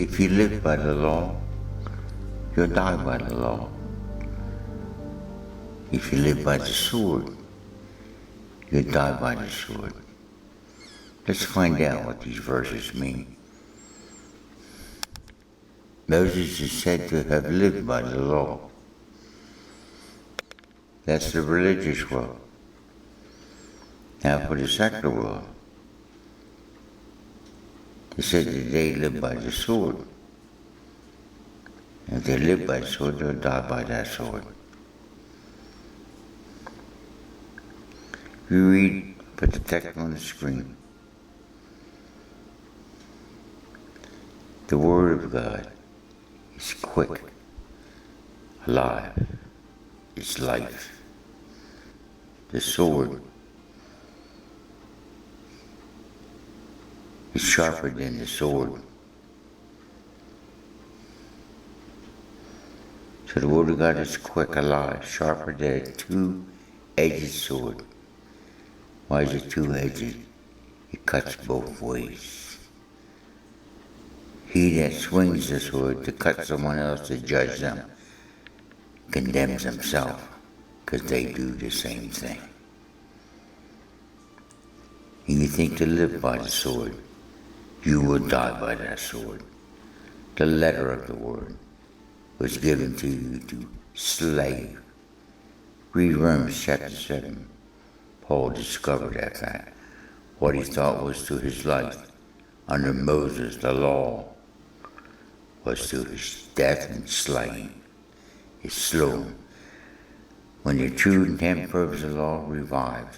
If you live by the law, you'll die by the law. If you live by the sword, you'll die by the sword. Let's find out what these verses mean. Moses is said to have lived by the law. That's the religious world. Now for the secular world, they said that they live by the sword. If they live by the sword, they'll die by that sword. You read, put the text on the screen. The Word of God is quick, alive, it's life. The sword is sharper than the sword. So the Word of God is quick, alive, sharper than a two-edged sword. Why is it two-edged? It cuts both ways. He that swings the sword to cut someone else to judge them condemns himself, because they do the same thing. And you think to live by the sword, you will die by that sword. The letter of the word was given to you to slay. Read Romans chapter 7. Paul discovered that fact. What he thought was to his life under Moses, the law, was to his death and slaying. It's slow. When the true intent purpose of the law revives,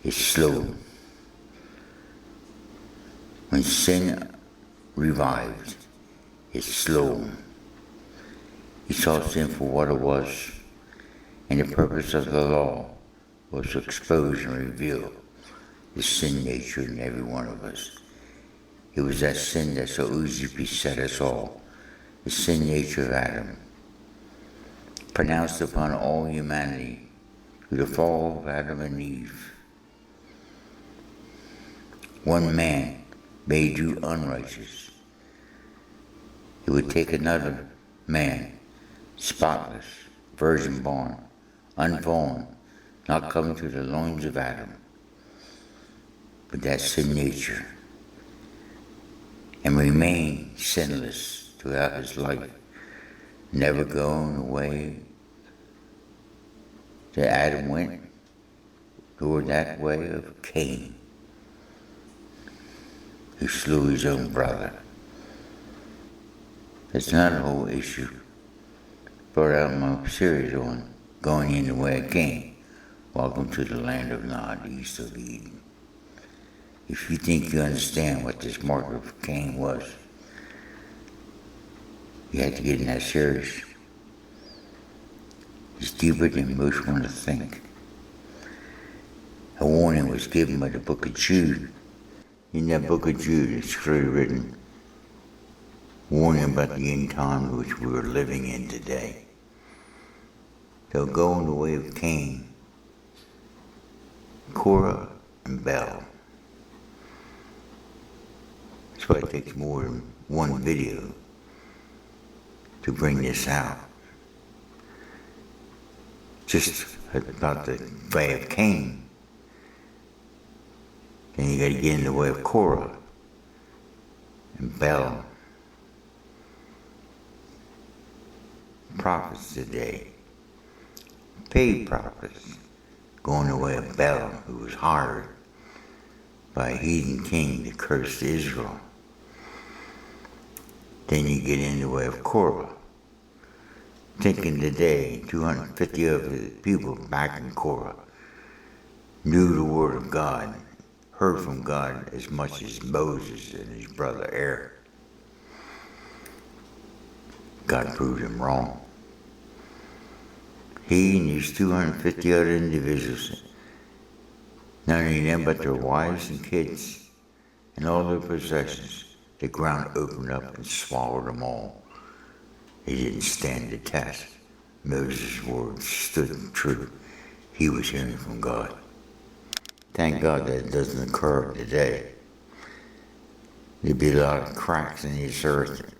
it's slow. When sin revives, it's slow. He saw sin for what it was, and the purpose of the law was to expose and reveal the sin nature in every one of us. It was that sin that so easily beset us all, the sin nature of Adam, pronounced upon all humanity through the fall of Adam and Eve. One man made you unrighteous. It would take another man, spotless, virgin born, unborn, not coming through the loins of Adam, but that sin nature, and remain sinless throughout his life, never going away that Adam went toward that way of Cain, who slew his own brother. That's not a whole issue. Brought out my series on going in the way of Cain. Welcome to the land of Nod, east of Eden. If you think you understand what this mark of Cain was, you have to get in that series. It's deeper than most want to think. A warning was given by the book of Jude. In that book of Jude, it's clearly written, warning about the end time which we are living in today. They'll go in the way of Cain, Korah, and Bel. That's why it takes more than one video to bring this out. Just about the way of Cain. Then you got to get in the way of Korah and Bel. Prophets today, paid prophets, going the way of Bel, who was hired by a heathen king to curse Israel. Then you get in the way of Korah. Thinking today, 250 of the people back in Korah knew the word of God, heard from God as much as Moses and his brother Aaron. God proved him wrong. He and these 250 other individuals, not only them but their wives and kids and all their possessions, the ground opened up and swallowed them all. They didn't stand the test. Moses' words stood true. He was hearing from God. Thank God that it doesn't occur today. There'd be a lot of cracks in this earth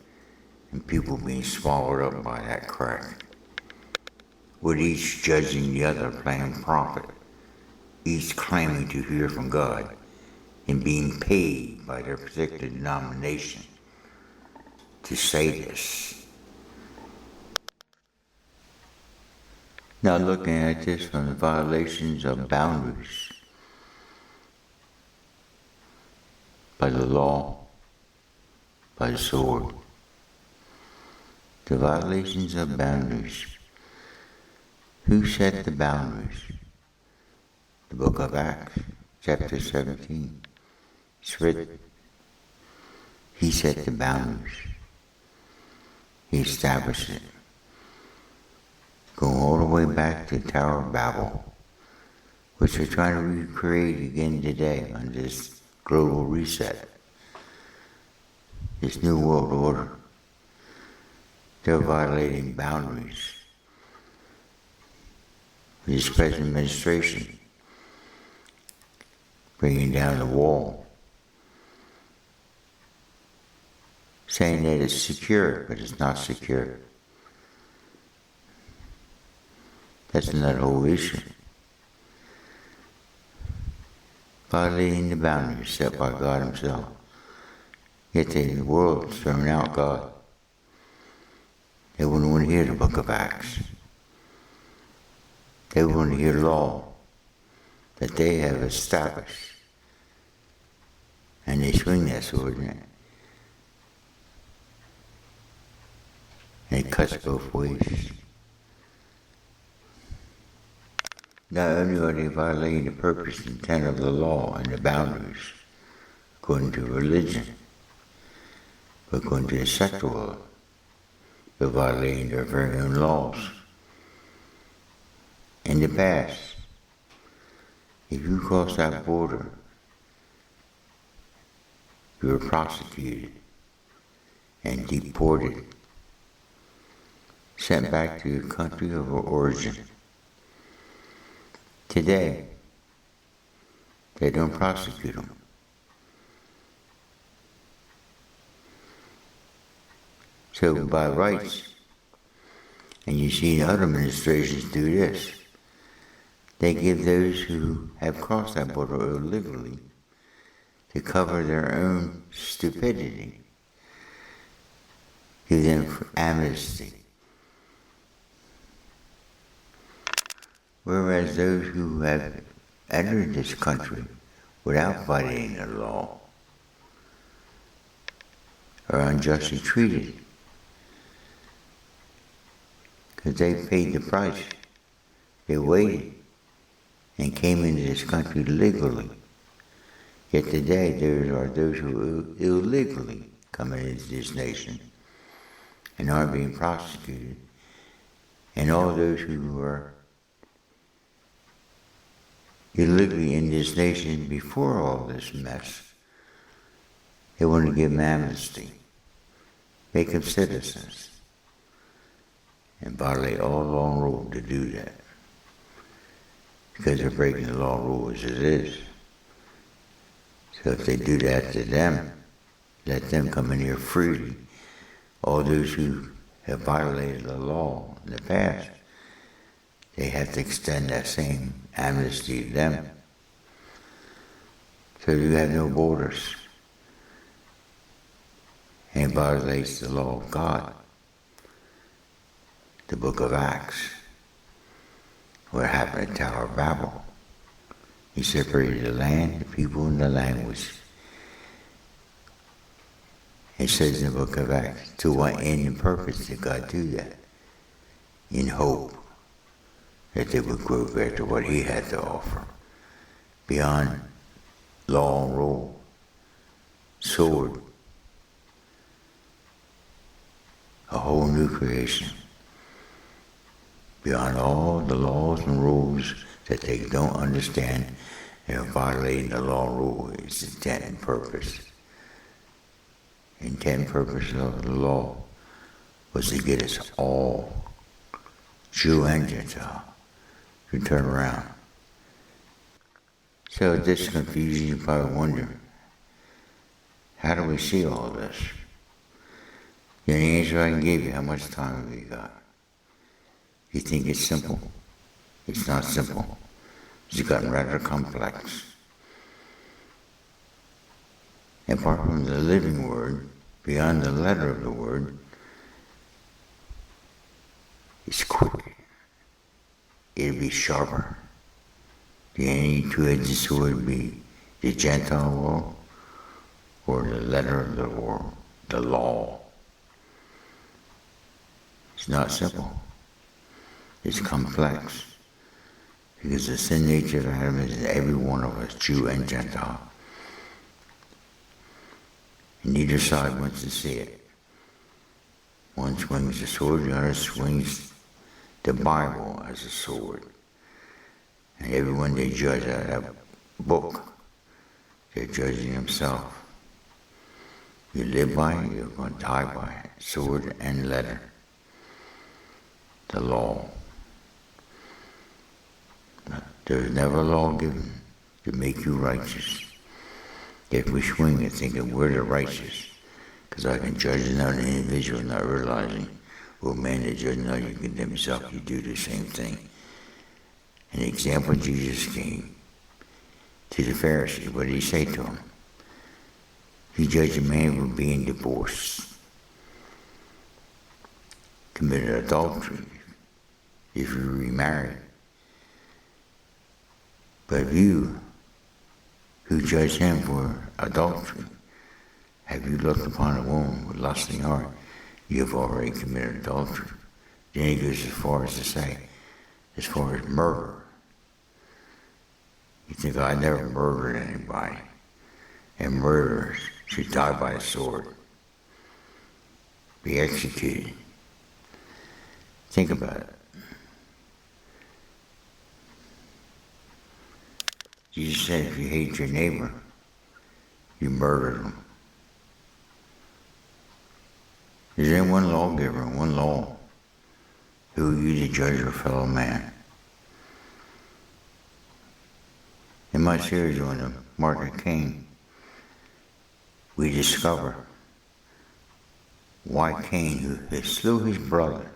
and people being swallowed up by that crack, with each judging the other playing prophet, each claiming to hear from God and being paid by their particular denomination to say this. Now looking at this from the violations of boundaries by the law, by the sword. The violations of boundaries. Who set the boundaries? The book of Acts, chapter 17. It's written. He set the boundaries. He established it. Going all the way back to the Tower of Babel, which they're trying to recreate again today on this global reset, this new world order. They're violating boundaries. This present administration, bringing down the wall, saying that it's secure, but it's not secure. That's another whole issue. Violating the boundaries set by God Himself. Yet the world is throwing out God. They wouldn't want to hear the book of Acts. They want to hear law that they have established. And they swing that sword in it. And it cuts both ways. Not only are they violating the purpose and intent of the law and the boundaries, according to religion, but according to the secular world, they're violating their very own laws. In the past, if you crossed that border, you were prosecuted and deported, sent back to your country of origin. Today, they don't prosecute them. So by rights, and you see other administrations do this, they give those who have crossed that border illegally to cover their own stupidity, give them amnesty. Whereas those who have entered this country without violating the law are unjustly treated because they paid the price. They waited and came into this country legally. Yet today there are those who illegally come into this nation and are being prosecuted, and all those who are illegally in this nation before all this mess, they want to give them amnesty, make them citizens, and violate all law and rule to do that. Because they're breaking the law and rule as it is. So if they do that to them, let them come in here freely. All those who have violated the law in the past, they have to extend that same amnesty to them. So you have no borders. And it violates the law of God. The book of Acts, what happened at Tower of Babel. He separated the land, the people, and the language. It says in the book of Acts, to what end and purpose did God do that? In hope that they would grow back to what He had to offer, beyond law and rule, sword, a whole new creation, beyond all the laws and rules that they don't understand. They're violating the law and rule, its intent and purpose. Intent and purpose of the law was to get us all, Jew and Gentile, to turn around. So this confusion, you probably wonder, How do we see all this? The only answer I can give you, how much time have you got? You think it's simple? It's not simple. It's gotten rather complex. And apart from the living word, beyond the letter of the word, it's quick. It'll be sharper. The any two-edged sword would be the Gentile law or the letter of the world, the law. It's not simple. It's complex. Because the sin nature of Adam is in every one of us, Jew and Gentile. And neither side wants to see it. One swings the sword, the other swings the Bible as a sword. And everyone they judge out of that book, they're judging themselves. You live by it, you're going to die by it. Sword and letter. The law. There's never a law given to make you righteous. If we swing it thinking we're the righteous, because I can judge another individual not realizing, well, man, they judge another, you condemn yourself, you do the same thing. An example Jesus gave to the Pharisees, what did he say to them? He judged a man for being divorced, committed adultery, if you remarried. But you, who judge him for adultery, have you looked upon a woman with lusting heart, you have already committed adultery. Then he goes as far as to say, as far as murder. You think, I never murdered anybody. And murderers should die by a sword. Be executed. Think about it. Jesus said if you hate your neighbor, you murdered him. Is there one lawgiver, one law, who are you to judge your fellow man? In my series on the mark of Cain, we discover why Cain, who slew his brother,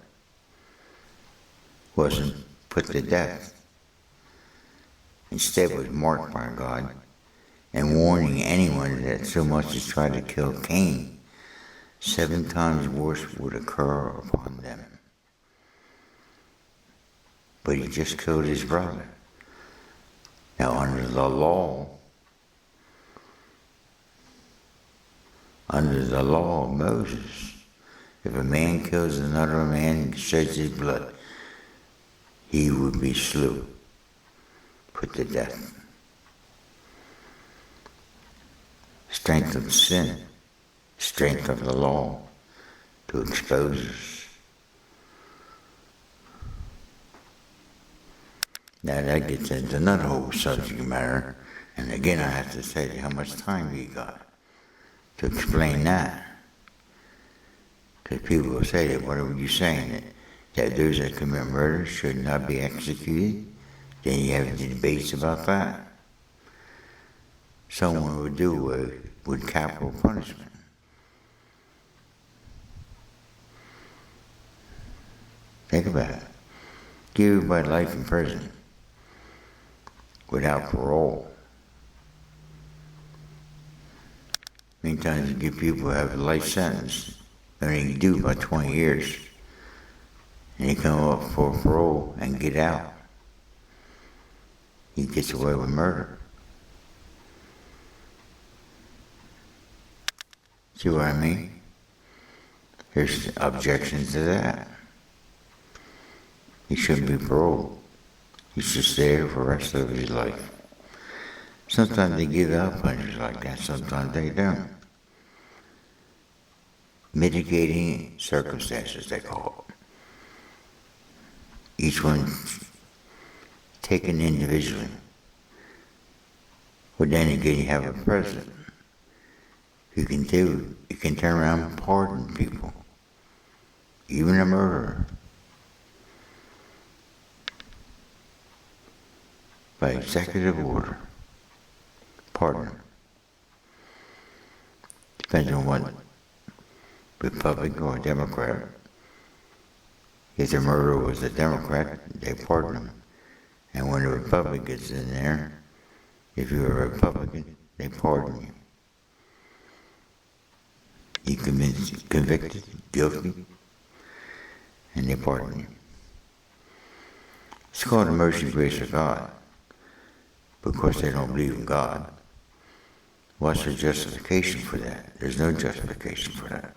wasn't put to death. Instead was marked by God and warning anyone that so much as tried to kill Cain, 7 times worse would occur upon them. But he just killed his brother. Now under the law of Moses, if a man kills another man and sheds his blood, he would be slew, put to death. Strength of sin, strength of the law to expose us. Now that gets into another whole subject matter, and again I have to say how much time you got to explain that. Because people will say that, what are you saying? That those that commit murder should not be executed? Then you have debates about that. Someone would do with capital punishment. Think about it. Give everybody life in prison without parole. Many times you give people who have a life sentence, only do about 20 years, and they come up for parole and get out. He gets away with murder. See what I mean? There's objections to that. He shouldn't be paroled. He should stay there for the rest of his life. Sometimes they give out punishments like that, sometimes they don't. Mitigating circumstances, they call it. Each one taken individually. But then again, you have a president who can turn around and pardon people, even a murderer, by executive order. Pardon him. Depends on what Republican or Democrat. If the murderer was a Democrat, they pardon him. And when the Republican gets in there, if you're a Republican, they pardon you. You convicted, guilty, and they pardon you. It's called the mercy and grace of God, because they don't believe in God. What's the justification for that? There's no justification for that.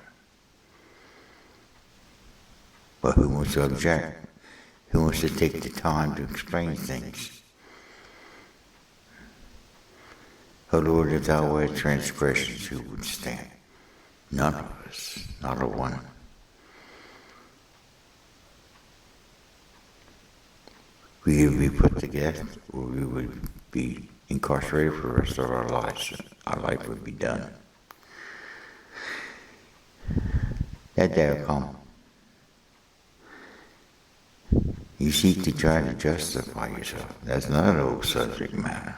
But who wants to object? Who wants to take the time to explain things? O Lord, if thou wert transgressions, who would stand? None of us, not a one. We would be put to death, or we would be incarcerated for the rest of our lives. Our life would be done. That day will come. You seek to try to justify yourself. That's not an old subject matter.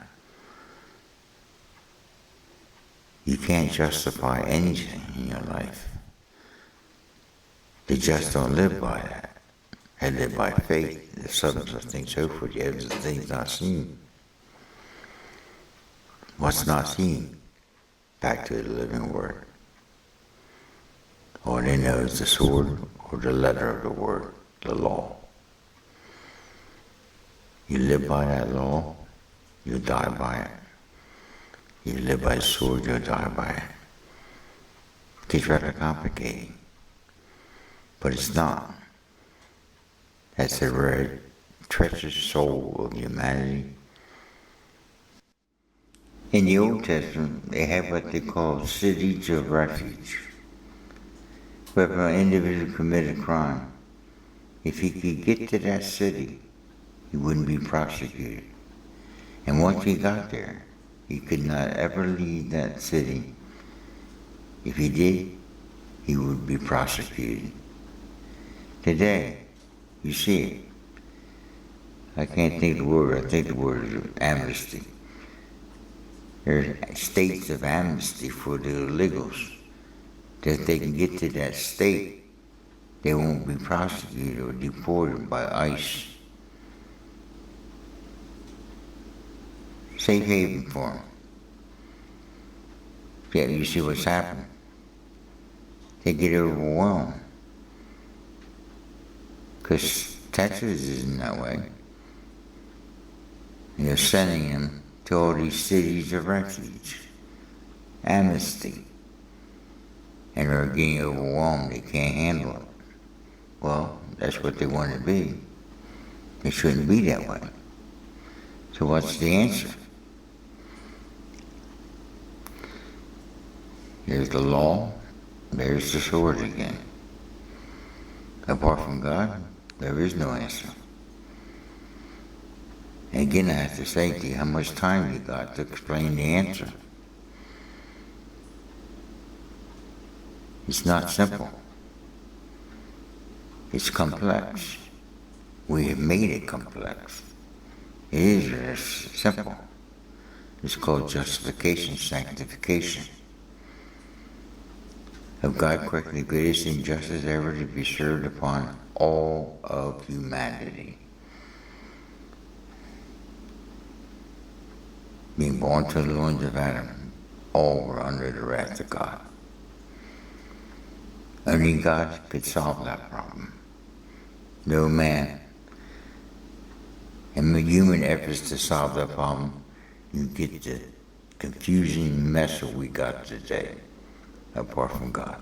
You can't justify anything in your life. The just don't live by that. They live by faith, the substance of things hoped for, the evidence of things not seen. What's not seen? Back to the living word. All they know is the sword or the letter of the word, the law. You live by that law, you die by it. You live by the sword, you'll die by it. It's rather complicated, but it's not. That's the very treacherous soul of humanity. In the Old Testament, they have what they call cities of refuge. Where if an individual committed a crime, if he could get to that city, he wouldn't be prosecuted. And once he got there, he could not ever leave that city. If he did, he would be prosecuted. Today, you see it. I can't think of the word. I think the word is amnesty. There are states of amnesty for the illegals. That if they can get to that state, they won't be prosecuted or deported by ICE. Safe haven for them. Yeah, you see what's happening. They get overwhelmed. Because Texas isn't that way. And they're sending them to all these cities of refuge. Amnesty. And they're getting overwhelmed. They can't handle it. Well, that's what they want to be. It shouldn't be that way. So what's the answer? There's the law, there's the sword again. Apart from God, there is no answer. And again, I have to say to you how much time you got to explain the answer. It's not simple. It's complex. We have made it complex. It is very simple. It's called justification, sanctification. Of God correctly greatest injustice ever to be served upon all of humanity. Being born to the loins of Adam, all were under the wrath of God. Only God could solve that problem. No man. And with human efforts to solve that problem, you get the confusing mess that we got today, apart from God.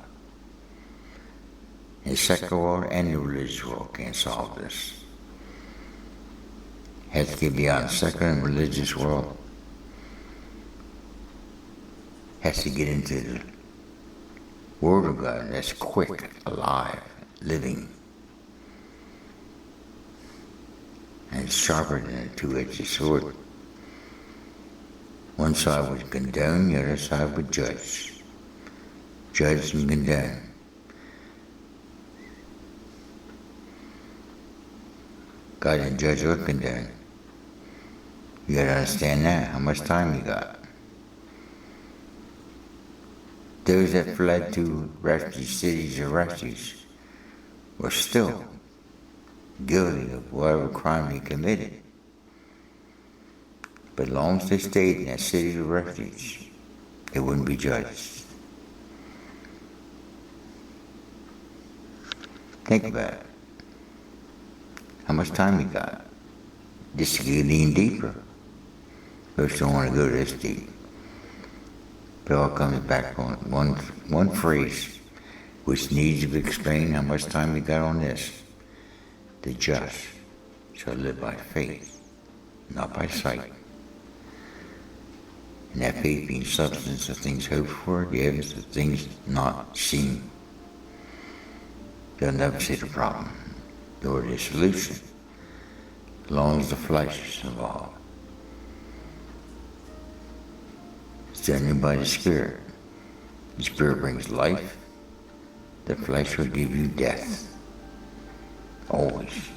The secular world and the religious world can't solve this. Has to get beyond the secular and religious world. Has to get into the Word of God that's quick, alive, living. And it's sharper than a two-edged sword. One side would condone, the other side would judge. Judge and condemn. God didn't judge or condemn. You gotta understand that, how much time you got. Those that fled to refuge cities of refuge were still guilty of whatever crime they committed. But as long as they stayed in that city of refuge, they wouldn't be judged. Think about it. How much time we got? Just to get in deeper. Folks don't want to go this deep. But it all comes back on one phrase, which needs to be explained. How much time we got on this? The just shall live by faith, not by sight. And that faith being substance of things hoped for, the evidence of things not seen. They'll never see the problem, nor the solution, as long as the flesh is involved. It's done by the Spirit. The Spirit brings life. The flesh will give you death. Always.